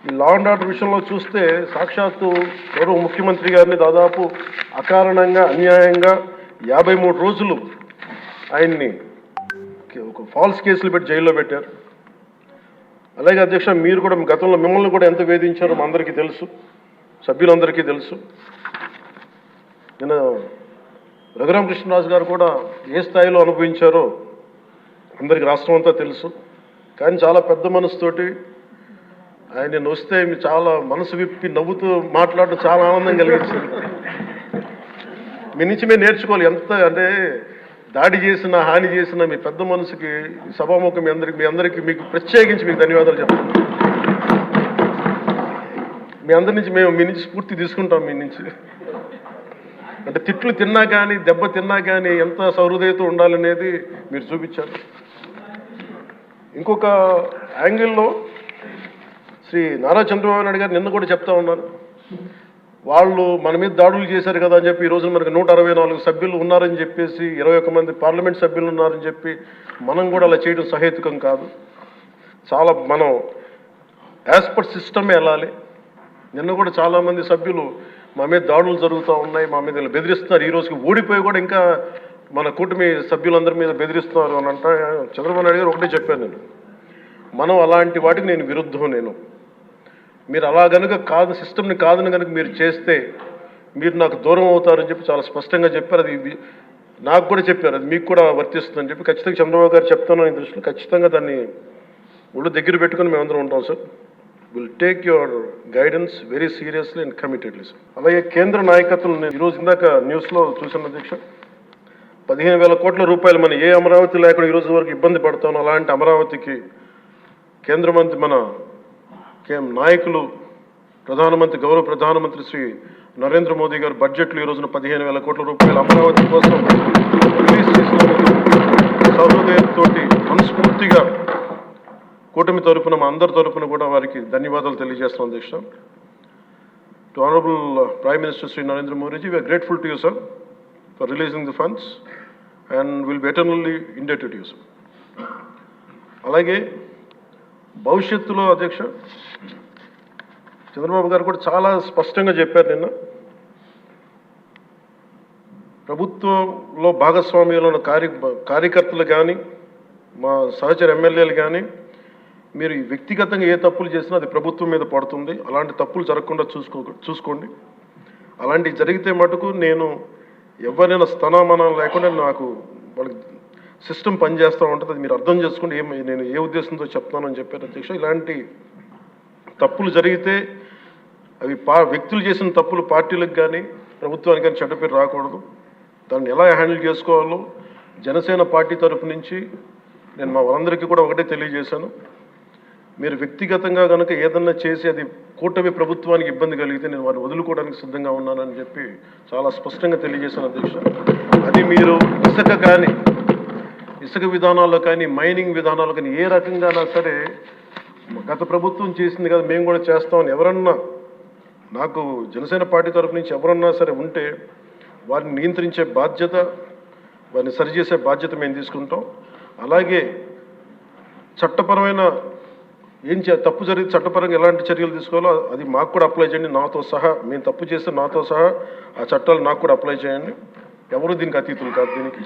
ఈ law and order విషయంలో చూస్తే సాక్షాత్తు గౌరవ ముఖ్యమంత్రి గారిని దాదాపు అకారణంగా అన్యాయంగా 53 రోజులు ఆయన్ని ఒక ఫాల్స్ కేసులు పెట్టి జైల్లో పెట్టారు. అలాగే అధ్యక్ష, మీరు కూడా గతంలో మిమ్మల్ని కూడా ఎంత వేధించారో మా అందరికీ తెలుసు, సభ్యులందరికీ తెలుసు. నేను రఘురామకృష్ణరాజు గారు కూడా ఏ స్థాయిలో అనుభవించారో అందరికీ రాష్ట్రం అంతా తెలుసు. కానీ చాలా పెద్ద మనసుతోటి ఆయన వస్తే చాలా మనసు విప్పి నవ్వుతూ మాట్లాడడం చాలా ఆనందం కలిగించింది. మీ నుంచి మేము నేర్చుకోవాలి. ఎంత అంటే దాడి చేసిన హాని చేసిన మీ పెద్ద మనసుకి సభాముఖం మీ అందరికీ మీకు ప్రత్యేకించి మీకు ధన్యవాదాలు చెప్తాను. మీ అందరి నుంచి మీ నుంచి స్ఫూర్తి తీసుకుంటాం. మీ నుంచి అంటే తిట్లు తిన్నా కానీ దెబ్బ తిన్నా కానీ ఎంత సహృదయతో ఉండాలనేది మీరు చూపించారు. ఇంకొక యాంగిల్లో శ్రీ నారా చంద్రబాబు నాయుడు గారు నిన్న కూడా చెప్తా ఉన్నారు, వాళ్ళు మన మీద దాడులు చేశారు కదా అని చెప్పి ఈరోజు మనకు 164 సభ్యులు ఉన్నారని చెప్పేసి 21 మంది పార్లమెంట్ సభ్యులు ఉన్నారని చెప్పి మనం కూడా అలా చేయడం సహేతుకం కాదు. చాలా మనం యాజ్ పర్ సిస్టమే వెళ్ళాలి. నిన్న కూడా చాలామంది సభ్యులు మా మీద దాడులు జరుగుతూ ఉన్నాయి, మా మీద బెదిరిస్తున్నారు, ఈ రోజుకి ఓడిపోయి కూడా ఇంకా మన కూటమి సభ్యులందరి మీద బెదిరిస్తున్నారు అని అంటే చంద్రబాబు నాయుడు గారు ఒకటే చెప్పాను, మనం అలాంటి వాటికి నేను విరుద్ధం. మీరు అలా కనుక కాదు, సిస్టమ్ని కాదని కనుక మీరు చేస్తే మీరు నాకు దూరం అవుతారని చెప్పి చాలా స్పష్టంగా చెప్పారు. అది నాకు కూడా చెప్పారు, అది మీకు కూడా వర్తిస్తుందని చెప్పి ఖచ్చితంగా చంద్రబాబు గారు చెప్తాను ఈ దృష్టిలో ఖచ్చితంగా దాన్ని ఒళ్ళు దగ్గర పెట్టుకుని మేమందరం ఉంటాం sir. Will take your guidance very seriously and committedly sir. అలాగే కేంద్ర నాయకత్వం ఈరోజు ఇందాక న్యూస్లో చూసిన అధ్యక్ష, 15,000 కోట్ల రూపాయలు మన ఏ అమరావతి లేకుండా ఈరోజు వరకు ఇబ్బంది పడతాను, అలాంటి అమరావతికి కేంద్ర మంత్రి మన నాయకులు గౌరవ ప్రధానమంత్రి శ్రీ నరేంద్ర మోదీ గారు బడ్జెట్లో ఈ రోజున 15,000 కోట్ల రూపాయలు అమరావతి కోసం రిలీజ్ చేసినందుకు సహృదయంతో మనస్ఫూర్తిగా కూటమి తరపున మా అందరి తరపున కూడా వారికి ధన్యవాదాలు తెలియజేస్తున్నాం అధ్యక్ష. To honourable prime minister Shri Narendra Modiji, we are grateful to you sir for releasing the funds and will be eternally indebted to you sir. అలాగే భవిష్యత్తులో అధ్యక్ష చంద్రబాబు గారు కూడా చాలా స్పష్టంగా చెప్పారు నిన్న, ప్రభుత్వంలో భాగస్వామ్యంలో ఉన్న కార్యకర్తలు కానీ మా సహచర ఎమ్మెల్యేలు కానీ మీరు వ్యక్తిగతంగా ఏ తప్పులు చేసినా అది ప్రభుత్వం మీద పడుతుంది, అలాంటి తప్పులు జరగకుండా చూసుకోండి. అలాంటివి జరిగితే మటుకు నేను ఎవరైనా స్థనామానం లేకుండా నాకు వాళ్ళకి సిస్టమ్ పనిచేస్తూ ఉంటుంది, అది మీరు అర్థం చేసుకోండి నేను ఏ ఉద్దేశంతో చెప్తానని చెప్పారు అధ్యక్ష. ఇలాంటి తప్పులు జరిగితే అవి వ్యక్తులు చేసిన తప్పులు పార్టీలకు కానీ ప్రభుత్వానికి కానీ చెడ్డ పేరు రాకూడదు. దాన్ని ఎలా హ్యాండిల్ చేసుకోవాలో జనసేన పార్టీ తరఫు నుంచి నేను మా వాళ్ళందరికీ కూడా ఒకటే తెలియజేశాను, మీరు వ్యక్తిగతంగా కనుక ఏదన్నా చేసి అది కూటమి ప్రభుత్వానికి ఇబ్బంది కలిగితే నేను వారిని వదులుకోవడానికి సిద్ధంగా ఉన్నానని చెప్పి చాలా స్పష్టంగా తెలియజేశాను అధ్యక్ష. అది మీరు ఇసుక విధానాల్లో కానీ మైనింగ్ విధానాల్లో కానీ ఏ రకంగానా సరే గత ప్రభుత్వం చేసింది కదా మేము కూడా చేస్తామని ఎవరన్నా నాకు జనసేన పార్టీ తరఫు నుంచి ఎవరన్నా సరే ఉంటే వారిని నియంత్రించే బాధ్యత, వారిని సరిచేసే బాధ్యత మేము తీసుకుంటాం. అలాగే చట్టపరమైన తప్పు జరిగితే చట్టపరంగా ఎలాంటి చర్యలు తీసుకోవాలో అది మాకు కూడా అప్లై చేయండి, నాతో సహా. మేము తప్పు చేస్తే నాతో సహా ఆ చట్టాలు నాకు కూడా అప్లై చేయండి. ఎవరు దీనికి అతీతులు కాదు దీనికి.